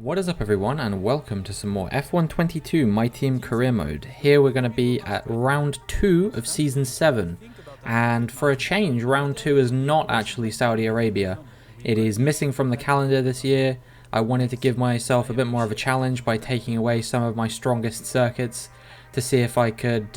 What is up everyone, and welcome to some more F122 My Team Career Mode. Here we're going to be at round 2 of season 7, and for a change round 2 is not actually Saudi Arabia. It is missing from the calendar this year. I wanted to give myself a bit more of a challenge by taking away some of my strongest circuits to see if I could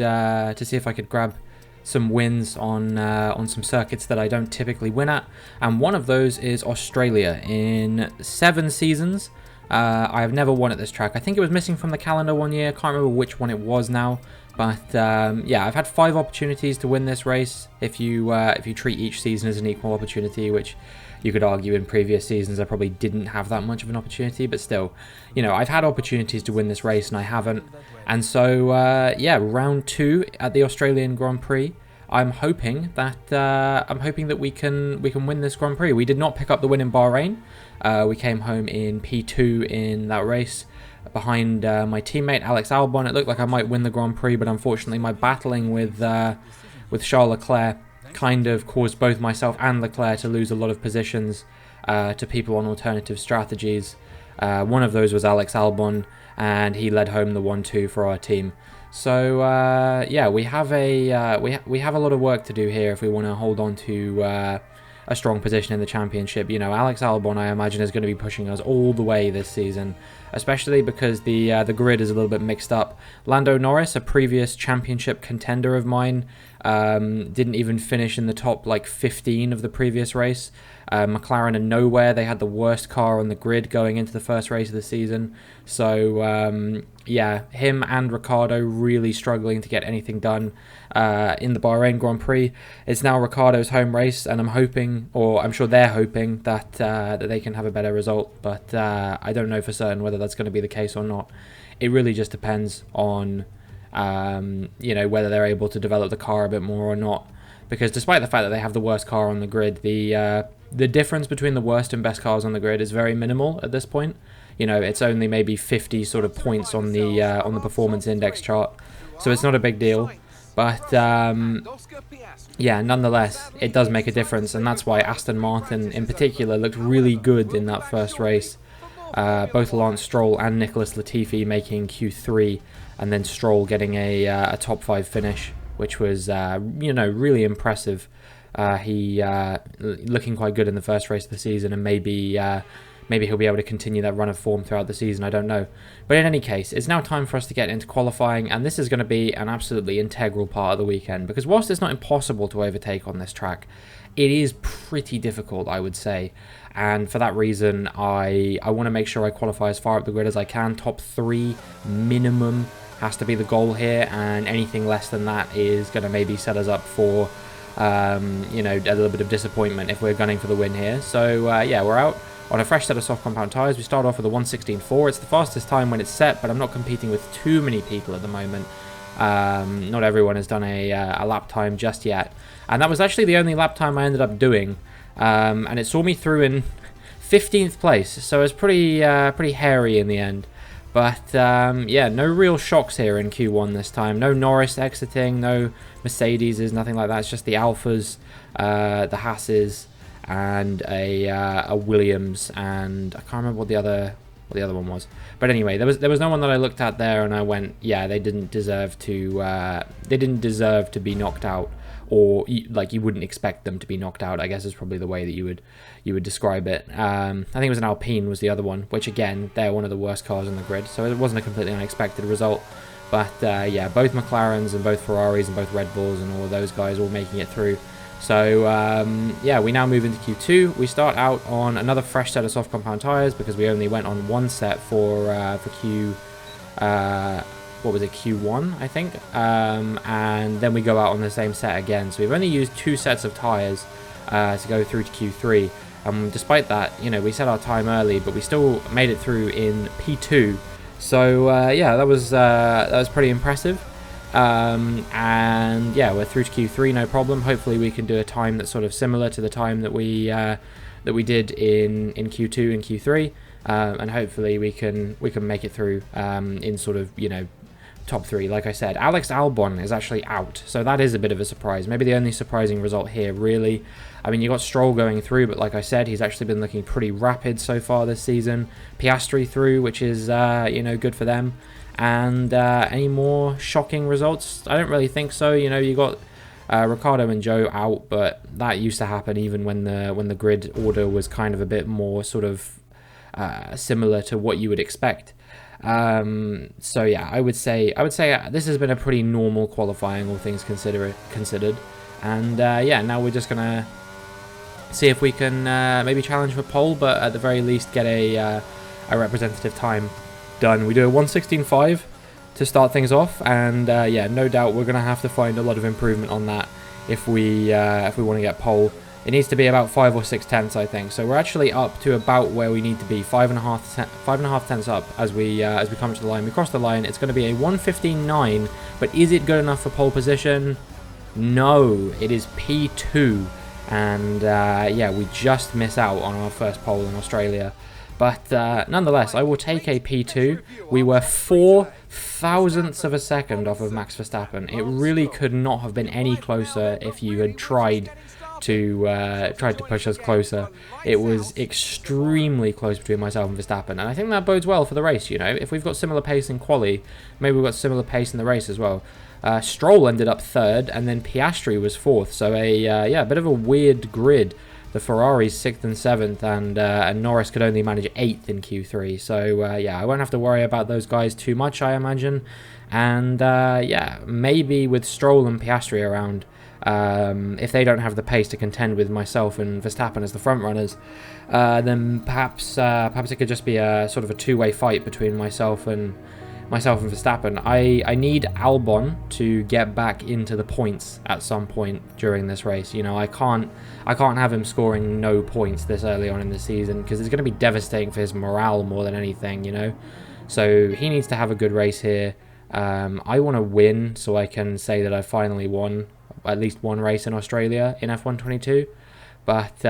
grab some wins on some circuits that I don't typically win at, and one of those is Australia. In 7 seasons I have never won at this track. I think it was missing from the calendar one year. I can't remember which one it was now. But yeah, I've had 5 opportunities to win this race. If you treat each season as an equal opportunity, which you could argue in previous seasons I probably didn't have that much of an opportunity, but still, you know, I've had opportunities to win this race and I haven't. And so yeah, round 2 at the Australian Grand Prix. I'm hoping that we can win this Grand Prix. We did not pick up the win in Bahrain. We came home in P2 in that race behind my teammate Alex Albon. It looked like I might win the Grand Prix, but unfortunately my battling with Charles Leclerc kind of caused both myself and Leclerc to lose a lot of positions to people on alternative strategies. One of those was Alex Albon, and he led home the 1-2 for our team. So yeah, we have a lot of work to do here if we want to hold on to a strong position in the championship. You know, Alex Albon, I imagine, is going to be pushing us all the way this season, especially because the grid is a little bit mixed up. Lando Norris, a previous championship contender of mine, didn't even finish in the top like 15 of the previous race. McLaren are nowhere. They had the worst car on the grid going into the first race of the season. So yeah, him and Ricciardo really struggling to get anything done in the Bahrain Grand Prix. It's now Ricciardo's home race, and I'm hoping, or I'm sure they're hoping, that that they can have a better result. But I don't know for certain whether that's going to be the case or not. It really just depends on you know, whether they're able to develop the car a bit more or not. Because despite the fact that they have the worst car on the grid, the difference between the worst and best cars on the grid is very minimal at this point. You know, it's only maybe 50 sort of points on the performance index chart, so it's not a big deal. But yeah, nonetheless, it does make a difference, and that's why Aston Martin in particular looked really good in that first race. Both Lance Stroll and Nicholas Latifi making Q3, and then Stroll getting a top 5 finish, which was you know, really impressive. He looking quite good in the first race of the season, and maybe he'll be able to continue that run of form throughout the season, I don't know. But in any case, it's now time for us to get into qualifying, and this is going to be an absolutely integral part of the weekend, because whilst it's not impossible to overtake on this track, it is pretty difficult, I would say. And for that reason, I want to make sure I qualify as far up the grid as I can. Top 3 minimum has to be the goal here, and anything less than that is going to maybe set us up for you know, a little bit of disappointment if we're gunning for the win here. So yeah, we're out on a fresh set of soft compound tyres. We start off with a 1:16.4. It's the fastest time when it's set, but I'm not competing with too many people at the moment. Not everyone has done a lap time just yet, and that was actually the only lap time I ended up doing, and it saw me through in 15th place, so it's pretty hairy in the end. But yeah, no real shocks here in Q1 this time. No Norris exiting, no Mercedes, nothing like that. It's just the Alphas, the Hasses, and a Williams, and I can't remember what the other one was. But anyway, there was no one that I looked at there, and I went, yeah, they didn't deserve to be knocked out, or like you wouldn't expect them to be knocked out, I guess is probably the way that you would describe it. I think it was an Alpine was the other one, which again, they're one of the worst cars on the grid, so it wasn't a completely unexpected result. But yeah, both McLarens and both Ferraris and both Red Bulls and all of those guys all making it through. So yeah, we now move into Q2. We start out on another fresh set of soft compound tyres, because we only went on one set for Q what was it, Q1 I think, and then we go out on the same set again. So we've only used 2 sets of tyres to go through to Q3. Despite that, you know, we set our time early, but we still made it through in P2. So yeah, that was pretty impressive. And yeah, we're through to Q3, no problem. Hopefully we can do a time that's sort of similar to the time that we did in Q2 and Q3, and hopefully we can make it through in sort of, you know, top 3, like I said. Alex Albon is actually out, so that is a bit of a surprise. Maybe the only surprising result here, really. I mean, you got Stroll going through, but like I said, he's actually been looking pretty rapid so far this season. Piastri through, which is, you know, good for them. And any more shocking results? I don't really think so. You know, you got Ricciardo and Joe out, but that used to happen even when the grid order was kind of a bit more sort of similar to what you would expect. So yeah, I would say this has been a pretty normal qualifying, all things considered. And yeah, now we're just gonna see if we can maybe challenge for pole, but at the very least get a representative time done. We do a 1:16.5 to start things off, and yeah, no doubt we're gonna have to find a lot of improvement on that if we want to get pole. It needs to be about 5 or 6 tenths, I think. So we're actually up to about where we need to be, 5.5 tenths up as we come to the line. We cross the line. It's going to be a 1:15.9, but is it good enough for pole position? No, it is P2, and yeah, we just miss out on our first pole in Australia. But nonetheless, I will take a P2. We were 4 thousandths of a second off of Max Verstappen. It really could not have been any closer if you had tried to push us closer. It was extremely close between myself and Verstappen, and I think that bodes well for the race. You know, if we've got similar pace in quali, maybe we've got similar pace in the race as well. Stroll ended up 3rd, and then Piastri was 4th. So yeah, a bit of a weird grid. The Ferraris 6th and 7th, and Norris could only manage 8th in Q3. So yeah, I won't have to worry about those guys too much, I imagine. And yeah, maybe with Stroll and Piastri around, if they don't have the pace to contend with myself and Verstappen as the front runners, then perhaps it could just be a sort of a two-way fight between myself and Verstappen. I need Albon to get back into the points at some point during this race. You know, I can't have him scoring no points this early on in the season, because it's going to be devastating for his morale more than anything, you know. So he needs to have a good race here. I want to win so I can say that I finally won at least one race in Australia in F1 But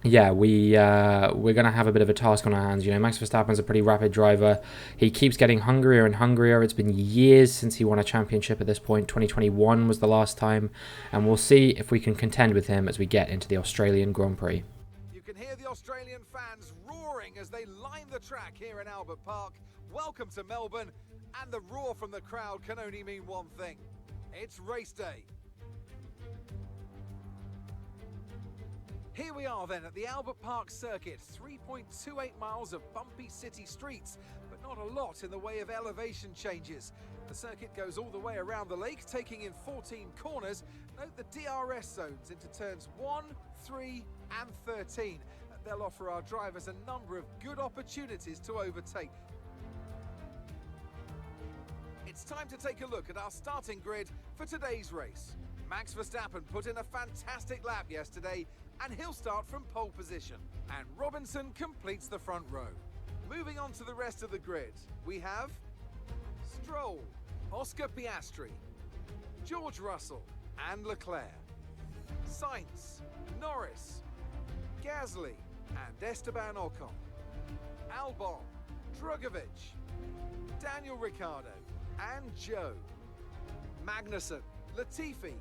yeah, we're gonna have a bit of a task on our hands. You know, Max Verstappen's a pretty rapid driver. He keeps getting hungrier and hungrier. It's been years since he won a championship at this point. 2021 was the last time, and we'll see if we can contend with him as we get into the Australian Grand Prix. You can hear the Australian fans roaring as they line the track here in Albert Park. Welcome to Melbourne, and the roar from the crowd can only mean one thing. It's race day. Here we are then at the Albert Park circuit, 3.28 miles of bumpy city streets, but not a lot in the way of elevation changes. The circuit goes all the way around the lake, taking in 14 corners. Note the DRS zones into turns 1, 3 and 13. They'll offer our drivers a number of good opportunities to overtake. It's time to take a look at our starting grid for today's race. Max Verstappen put in a fantastic lap yesterday, and he'll start from pole position. And Robinson completes the front row. Moving on to the rest of the grid, we have Stroll, Oscar Piastri, George Russell and Leclerc, Sainz, Norris, Gasly and Esteban Ocon, Albon, Drugovich, Daniel Ricciardo and Joe, Magnussen, Latifi,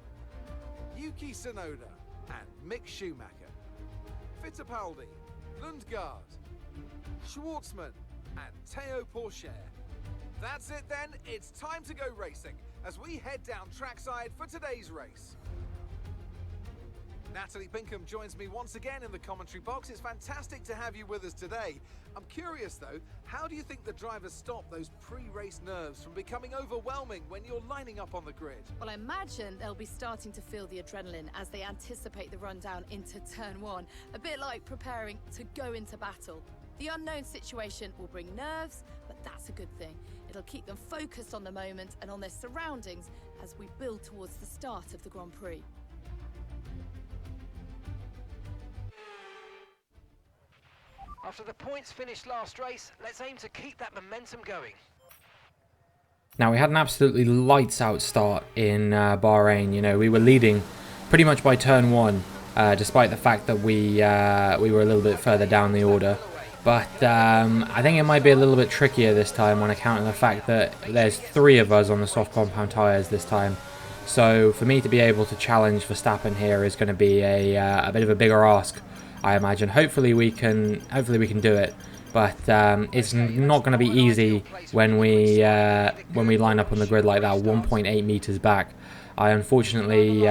Yuki Tsunoda and Mick Schumacher, Fittipaldi, Lundgaard, Schwartzman and Théo Pourchaire. That's it then, it's time to go racing as we head down trackside for today's race. Natalie Pinkham joins me once again in the commentary box. It's fantastic to have you with us today. I'm curious though, how do you think the drivers stop those pre-race nerves from becoming overwhelming when you're lining up on the grid? Well, I imagine they'll be starting to feel the adrenaline as they anticipate the rundown into turn 1, a bit like preparing to go into battle. The unknown situation will bring nerves, but that's a good thing. It'll keep them focused on the moment and on their surroundings as we build towards the start of the Grand Prix. After the points finished last race, let's aim to keep that momentum going. Now, we had an absolutely lights out start in Bahrain. You know, we were leading pretty much by turn 1, despite the fact that we were a little bit further down the order. But I think it might be a little bit trickier this time on account of the fact that there's 3 of us on the soft compound tyres this time. So for me to be able to challenge Verstappen here is going to be a bit of a bigger ask, I imagine. Hopefully we can do it, but it's not going to be easy when we line up on the grid like that, 1.8 meters back. I unfortunately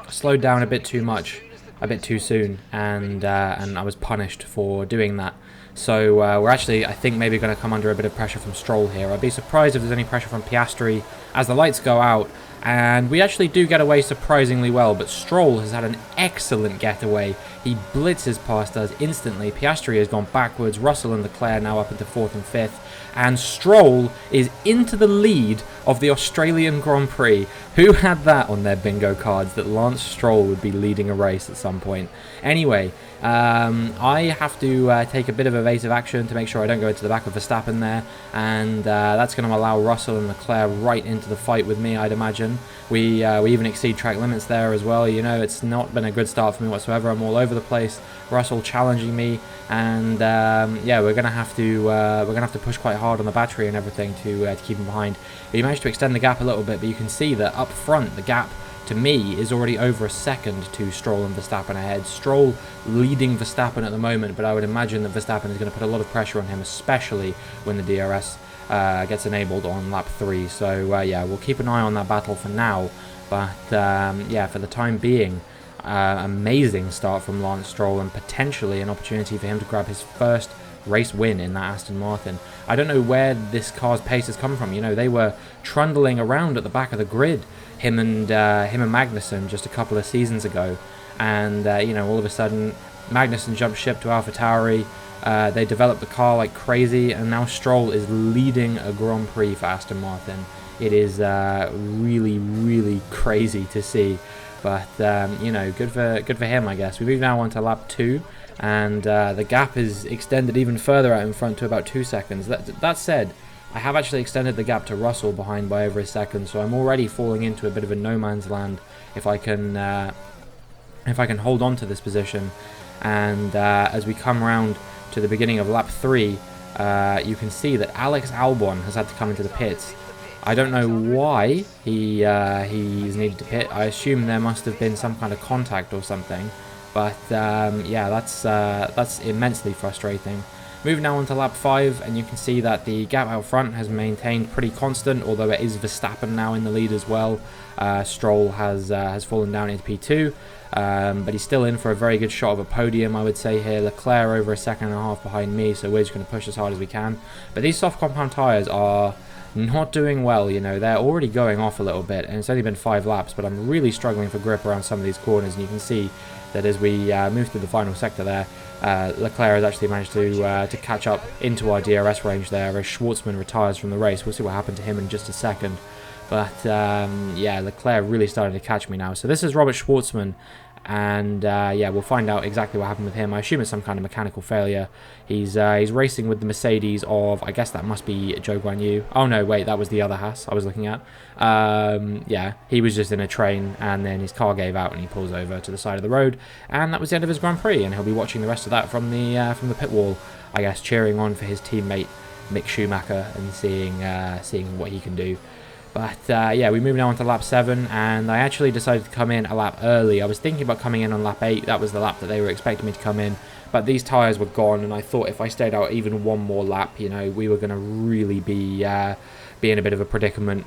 slowed down a bit too much, a bit too soon, and I was punished for doing that. So we're actually, I think, maybe going to come under a bit of pressure from Stroll here. I'd be surprised if there's any pressure from Piastri as the lights go out. And we actually do get away surprisingly well, but Stroll has had an excellent getaway. He blitzes past us instantly. Piastri has gone backwards. Russell and Leclerc now up into 4th and 5th. And Stroll is into the lead of the Australian Grand Prix. Who had that on their bingo cards, that Lance Stroll would be leading a race at some point? Anyway, I have to take a bit of evasive action to make sure I don't go into the back of Verstappen there, and that's going to allow Russell and Leclerc right into the fight with me, I'd imagine. We even exceed track limits there as well. You know, it's not been a good start for me whatsoever. I'm all over the place. Russell challenging me, and yeah, we're gonna have to push quite hard on the battery and everything to keep him behind. We managed to extend the gap a little bit, but you can see that up front the gap to me is already over a second to Stroll and Verstappen ahead. Stroll leading Verstappen at the moment, but I would imagine that Verstappen is going to put a lot of pressure on him, especially when the DRS gets enabled on lap 3. So yeah, we'll keep an eye on that battle for now, but yeah, for the time being, amazing start from Lance Stroll, and potentially an opportunity for him to grab his first race win in that Aston Martin. I don't know where this car's pace has come from. You know, they were trundling around at the back of the grid, him and Magnussen, just a couple of seasons ago, and you know, all of a sudden Magnussen jumped ship to AlphaTauri. They developed the car like crazy, and now Stroll is leading a Grand Prix for Aston Martin. It is really, really crazy to see, but you know, good for him, I guess. We move now on to lap 2, and the gap is extended even further out in front to about 2 seconds. That said, I have actually extended the gap to Russell behind by over a second, so I'm already falling into a bit of a no man's land if I can hold on to this position. And as we come around to the beginning of lap 3, you can see that Alex Albon has had to come into the pits. I don't know why he's needed to pit. I assume there must have been some kind of contact or something, but yeah, that's immensely frustrating. Move now on to lap 5, and you can see that the gap out front has maintained pretty constant, although it is Verstappen now in the lead as well. Stroll has fallen down into P2, but he's still in for a very good shot of a podium, I would say here. Leclerc over a second and a half behind me, so we're just going to push as hard as we can. But these soft compound tyres are not doing well, you know. They're already going off a little bit, and it's only been 5 laps, but I'm really struggling for grip around some of these corners, and you can see that as we move through the final sector there, Leclerc has actually managed to catch up into our DRS range there as Schwartzman retires from the race. We'll see what happened to him in just a second. But yeah, Leclerc really started to catch me now. So this is Robert Schwartzman, and yeah, we'll find out exactly what happened with him. I assume it's some kind of mechanical failure. He's racing with the Mercedes of, I guess that must be Zhou Guanyu. Oh no, wait, that was the other Haas I was looking at. Yeah, he was just in a train, and then his car gave out and he pulls over to the side of the road, and that was the end of his Grand Prix, and he'll be watching the rest of that from the pit wall, I guess, cheering on for his teammate Mick Schumacher and seeing what he can do. But yeah, we move now on to lap 7, and I actually decided to come in a lap early. I was thinking about coming in on lap 8. That was the lap that they were expecting me to come in, but these tyres were gone, and I thought if I stayed out even one more lap, you know, we were going to really be in a bit of a predicament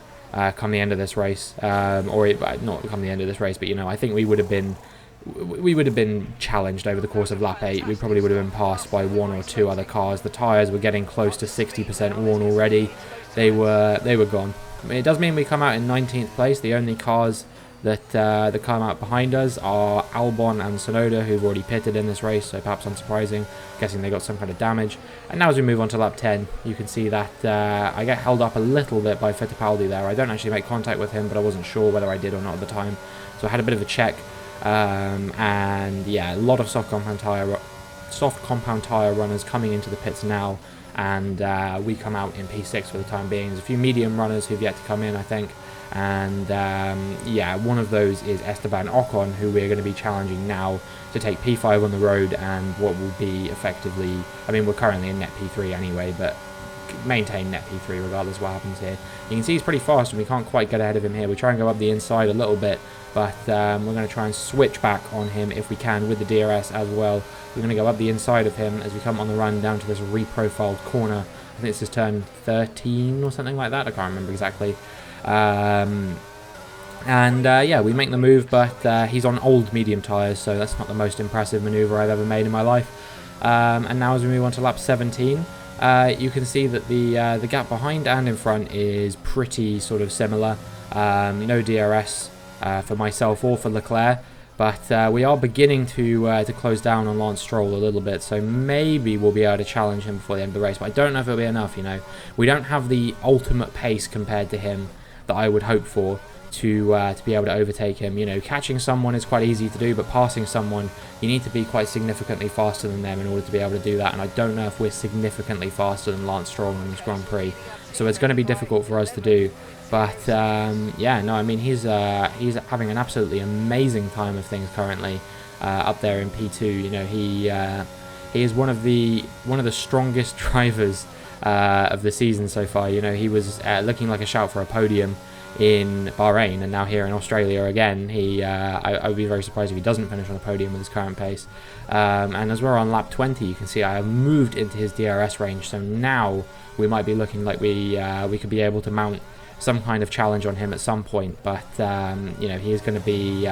come the end of this race, or not come the end of this race, but you know, I think we would have been challenged over the course of lap 8. We probably would have been passed by 1 or 2 other cars. The tyres were getting close to 60% worn already. They were gone. I mean, it does mean we come out in 19th place. The only cars that come out behind us are Albon and Tsunoda, who've already pitted in this race, so perhaps unsurprising. Guessing they got some kind of damage. And now as we move on to lap 10, you can see that I get held up a little bit by Fittipaldi there. I don't actually make contact with him, but I wasn't sure whether I did or not at the time. So I had a bit of a check. And yeah, a lot of soft compound tyre soft compound tyre runners coming into the pits now, and we come out in P6 for the time being. There's a few medium runners who've yet to come in, I think, and yeah, one of those is Esteban Ocon, who we're going to be challenging now to take P5 on the road, and what will be effectively, I mean, we're currently in net P3 anyway, but maintain net P3 regardless of what happens here. You can see he's pretty fast and we can't quite get ahead of him here. We try and go up the inside a little bit, but we're going to try and switch back on him if we can with the DRS as well. We're going to go up the inside of him as we come on the run down to this reprofiled corner. I think this is turn 13 or something like that. I can't remember exactly. Yeah, we make the move, but he's on old medium tyres, so that's not the most impressive manoeuvre I've ever made in my life. And now as we move on to lap 17, you can see that the gap behind and in front is pretty sort of similar. No DRS for myself or for Leclerc, but we are beginning to close down on Lance Stroll a little bit, so maybe we'll be able to challenge him before the end of the race, but I don't know if it'll be enough, you know. We don't have the ultimate pace compared to him that I would hope for to be able to overtake him. You know, catching someone is quite easy to do, but passing someone, you need to be quite significantly faster than them in order to be able to do that, and I don't know if we're significantly faster than Lance Stroll in this Grand Prix, so it's going to be difficult for us to do. But yeah, no, I mean, he's having an absolutely amazing time of things currently up there in P2. You know, he is one of the strongest drivers of the season so far. You know, he was looking like a shout for a podium in Bahrain, and now here in Australia again. I would be very surprised if he doesn't finish on the podium with his current pace. And as we're on lap 20, you can see I have moved into his DRS range, so now we might be looking like we could be able to mount some kind of challenge on him at some point. But you know, he's going to be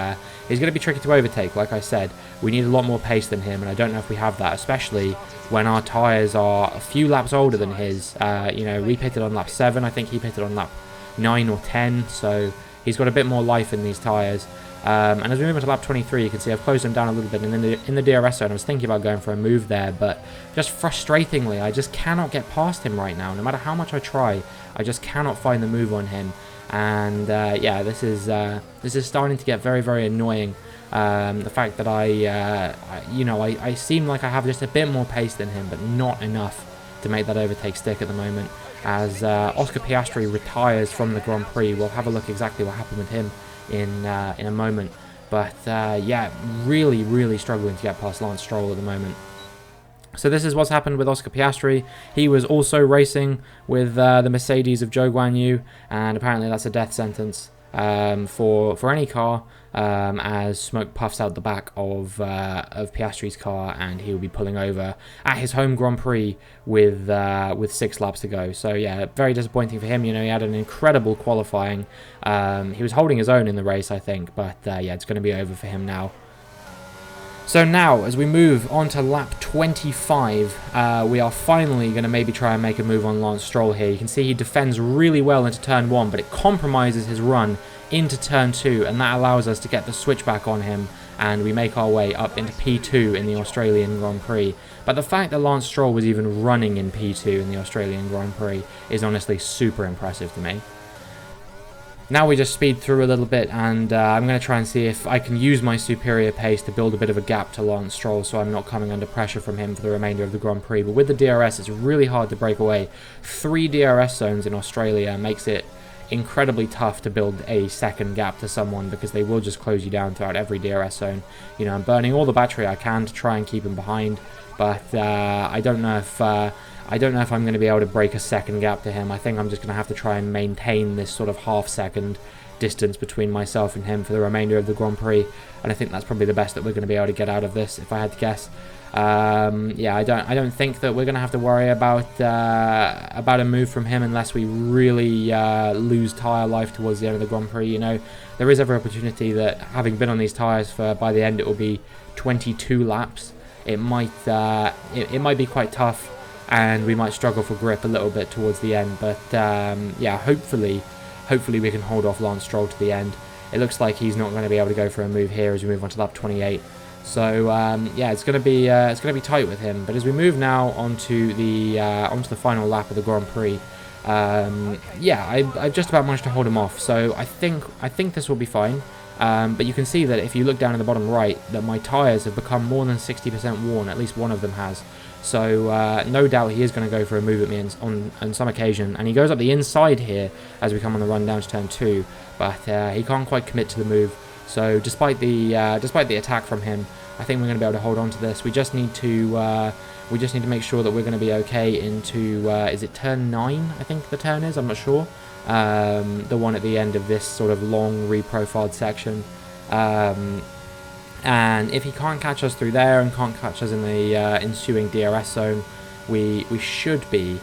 tricky to overtake. Like I said, we need a lot more pace than him, and I don't know if we have that, especially when our tyres are a few laps older than his. You know, we pitted on lap 7, I think he pitted on lap 9 or 10, so he's got a bit more life in these tyres. And as we move into lap 23, you can see I've closed him down a little bit, and in the DRS zone I was thinking about going for a move there, but just frustratingly I just cannot get past him right now. No matter how much I try, I just cannot find the move on him, and yeah, this is starting to get very, very annoying. The fact that I seem like I have just a bit more pace than him, but not enough to make that overtake stick at the moment. As Oscar Piastri retires from the Grand Prix, we'll have a look exactly what happened with him in a moment. But yeah, really, really struggling to get past Lance Stroll at the moment. So this is what's happened with Oscar Piastri. He was also racing with the Mercedes of Zhou Guanyu, and apparently that's a death sentence for any car, as smoke puffs out the back of Piastri's car, and he'll be pulling over at his home Grand Prix with 6 laps to go. So yeah, very disappointing for him. You know, he had an incredible qualifying. He was holding his own in the race, I think, but yeah, it's going to be over for him now. So now, as we move on to lap 25, we are finally going to maybe try and make a move on Lance Stroll here. You can see he defends really well into turn 1, but it compromises his run into turn 2, and that allows us to get the switchback on him, and we make our way up into P2 in the Australian Grand Prix. But the fact that Lance Stroll was even running in P2 in the Australian Grand Prix is honestly super impressive to me. Now we just speed through a little bit, and I'm going to try and see if I can use my superior pace to build a bit of a gap to Lance Stroll, so I'm not coming under pressure from him for the remainder of the Grand Prix. But with the DRS, it's really hard to break away. 3 DRS zones in Australia makes it incredibly tough to build a second gap to someone, because they will just close you down throughout every DRS zone. You know, I'm burning all the battery I can to try and keep him behind, but I don't know if I'm going to be able to break a second gap to him. I think I'm just going to have to try and maintain this sort of half-second distance between myself and him for the remainder of the Grand Prix, and I think that's probably the best that we're going to be able to get out of this, if I had to guess. Yeah, I don't think that we're going to have to worry about a move from him unless we really lose tyre life towards the end of the Grand Prix. You know, there is every opportunity that, having been on these tyres for, by the end it will be 22 laps, it might be quite tough, and we might struggle for grip a little bit towards the end. But yeah, hopefully we can hold off Lance Stroll to the end. It looks like he's not going to be able to go for a move here as we move on to lap 28. So yeah, it's going to be tight with him. But as we move now onto the final lap of the Grand Prix, yeah, I've just about managed to hold him off. So I think this will be fine. But you can see that if you look down in the bottom right, that my tyres have become more than 60% worn, at least one of them has. So no doubt he is going to go for a move at me on some occasion, and he goes up the inside here as we come on the run down to turn 2, but he can't quite commit to the move. So despite the attack from him, I think we're going to be able to hold on to this. We just need to make sure that we're going to be okay into is it turn 9? I think the turn is. I'm not sure. The one at the end of this sort of long reprofiled section. And if he can't catch us through there and can't catch us in the ensuing DRS zone, we should be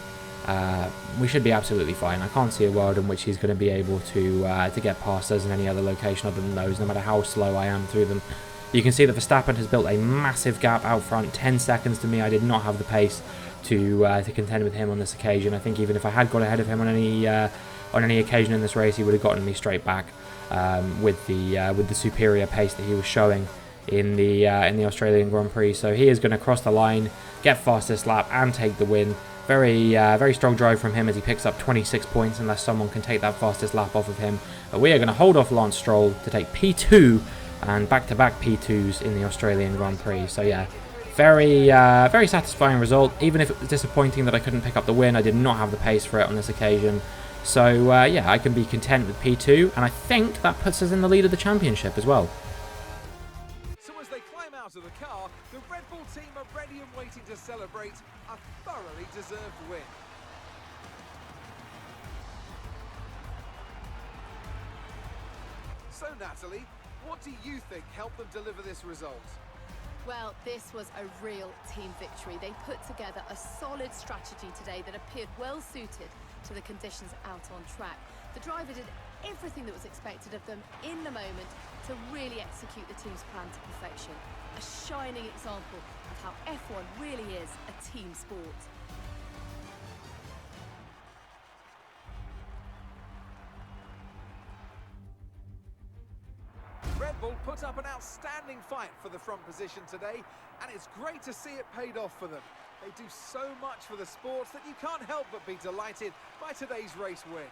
absolutely fine. I can't see a world in which he's going to be able to get past us in any other location other than those, no matter how slow I am through them. You can see that Verstappen has built a massive gap out front, 10 seconds to me. I did not have the pace to contend with him on this occasion. I think even if I had got ahead of him on any occasion in this race, he would have gotten me straight back with the superior pace that he was showing in the Australian Grand Prix. So he is going to cross the line, get fastest lap, and take the win. Very strong drive from him as he picks up 26 points unless someone can take that fastest lap off of him. But we are going to hold off Lance Stroll to take P2 and back-to-back P2s in the Australian Grand Prix. So yeah, very satisfying result. Even if it was disappointing that I couldn't pick up the win, I did not have the pace for it on this occasion. So yeah, I can be content with P2, and I think that puts us in the lead of the championship as well. So as they climb out of the car, the Red Bull team are ready and waiting to celebrate a thoroughly deserved win. So Natalie, what do you think helped them deliver this result? Well, this was a real team victory. They put together a solid strategy today that appeared well suited to the conditions out on track. The driver did everything that was expected of them in the moment to really execute the team's plan to perfection. A shining example of how F1 really is a team sport. Red Bull put up an outstanding fight for the front position today, and it's great to see it paid off for them. They do so much for the sport that you can't help but be delighted by today's race win.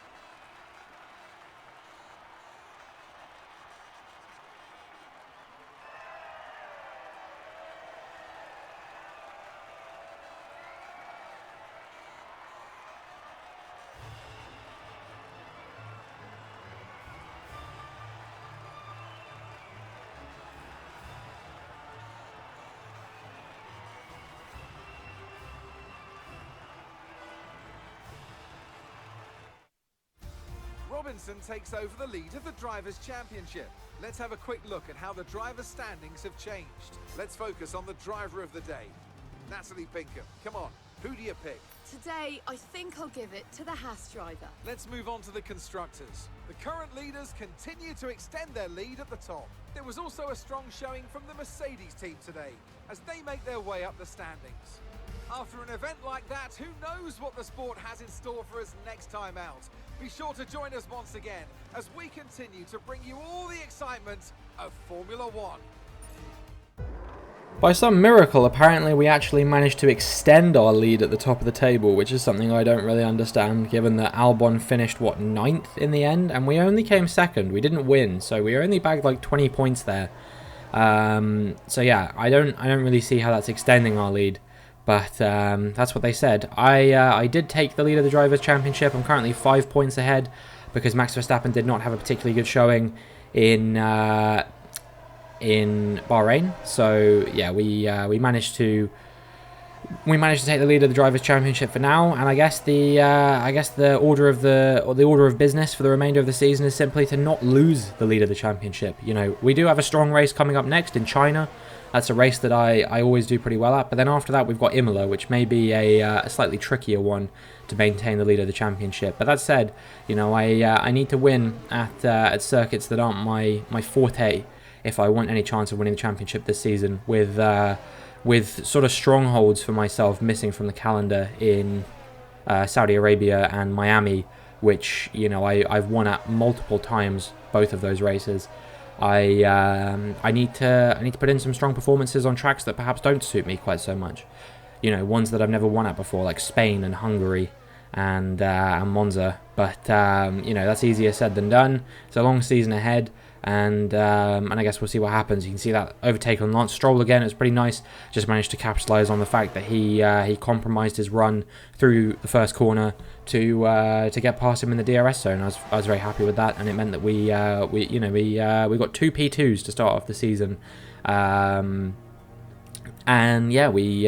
Robinson takes over the lead of the Drivers' Championship. Let's have a quick look at how the drivers' standings have changed. Let's focus on the driver of the day. Natalie Pinkham, come on, who do you pick? Today, I think I'll give it to the Haas driver. Let's move on to the constructors. The current leaders continue to extend their lead at the top. There was also a strong showing from the Mercedes team today, as they make their way up the standings. After an event like that, who knows what the sport has in store for us next time out? Be sure to join us once again as we continue to bring you all the excitement of Formula One. By some miracle, apparently we actually managed to extend our lead at the top of the table, which is something I don't really understand, given that Albon finished, what, 9th in the end? And we only came 2nd. We didn't win, so we only bagged like 20 points there. So yeah, I don't really see how that's extending our lead. But that's what they said. I did take the lead of the Drivers' Championship. I'm currently 5 points ahead because Max Verstappen did not have a particularly good showing in Bahrain. So yeah, we managed to take the lead of the Drivers' Championship for now. And I guess the order of business for the remainder of the season is simply to not lose the lead of the championship. You know, we do have a strong race coming up next in China. That's a race that I always do pretty well at. But then after that, we've got Imola, which may be a slightly trickier one to maintain the lead of the championship. But that said, you know, I need to win at circuits that aren't my forte if I want any chance of winning the championship this season. With sort of strongholds for myself missing from the calendar in Saudi Arabia and Miami, which, you know, I've won at multiple times, both of those races. I need to put in some strong performances on tracks that perhaps don't suit me quite so much. You know, ones that I've never won at before, like Spain and Hungary and Monza. But you know, that's easier said than done. It's a long season ahead, and I guess we'll see what happens. You can see that overtake on Lance Stroll again. It was pretty nice. Just managed to capitalize on the fact that he compromised his run through the first corner to get past him in the DRS zone. I was very happy with that, and it meant that we got 2 P2s to start off the season. And yeah, we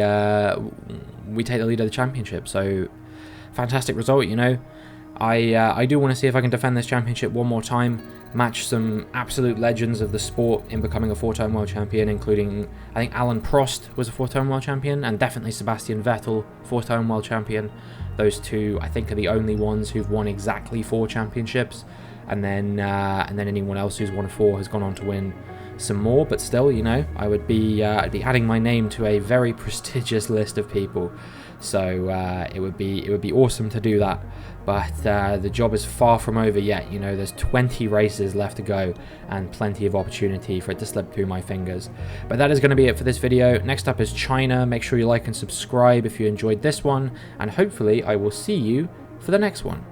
take the lead of the championship. So fantastic result, you know. I do want to see if I can defend this championship one more time, match some absolute legends of the sport in becoming a 4-time world champion, including, I think Alan Prost was a 4-time world champion, and definitely Sebastian Vettel, 4-time world champion. Those two, I think, are the only ones who've won exactly 4 championships, and then anyone else who's won 4 has gone on to win some more. But still, you know, I'd be adding my name to a very prestigious list of people. So it would be awesome to do that, but the job is far from over yet. You know, there's 20 races left to go and plenty of opportunity for it to slip through my fingers. But that is going to be it for this video. Next up is China. Make sure you like and subscribe if you enjoyed this one, and hopefully I will see you for the next one.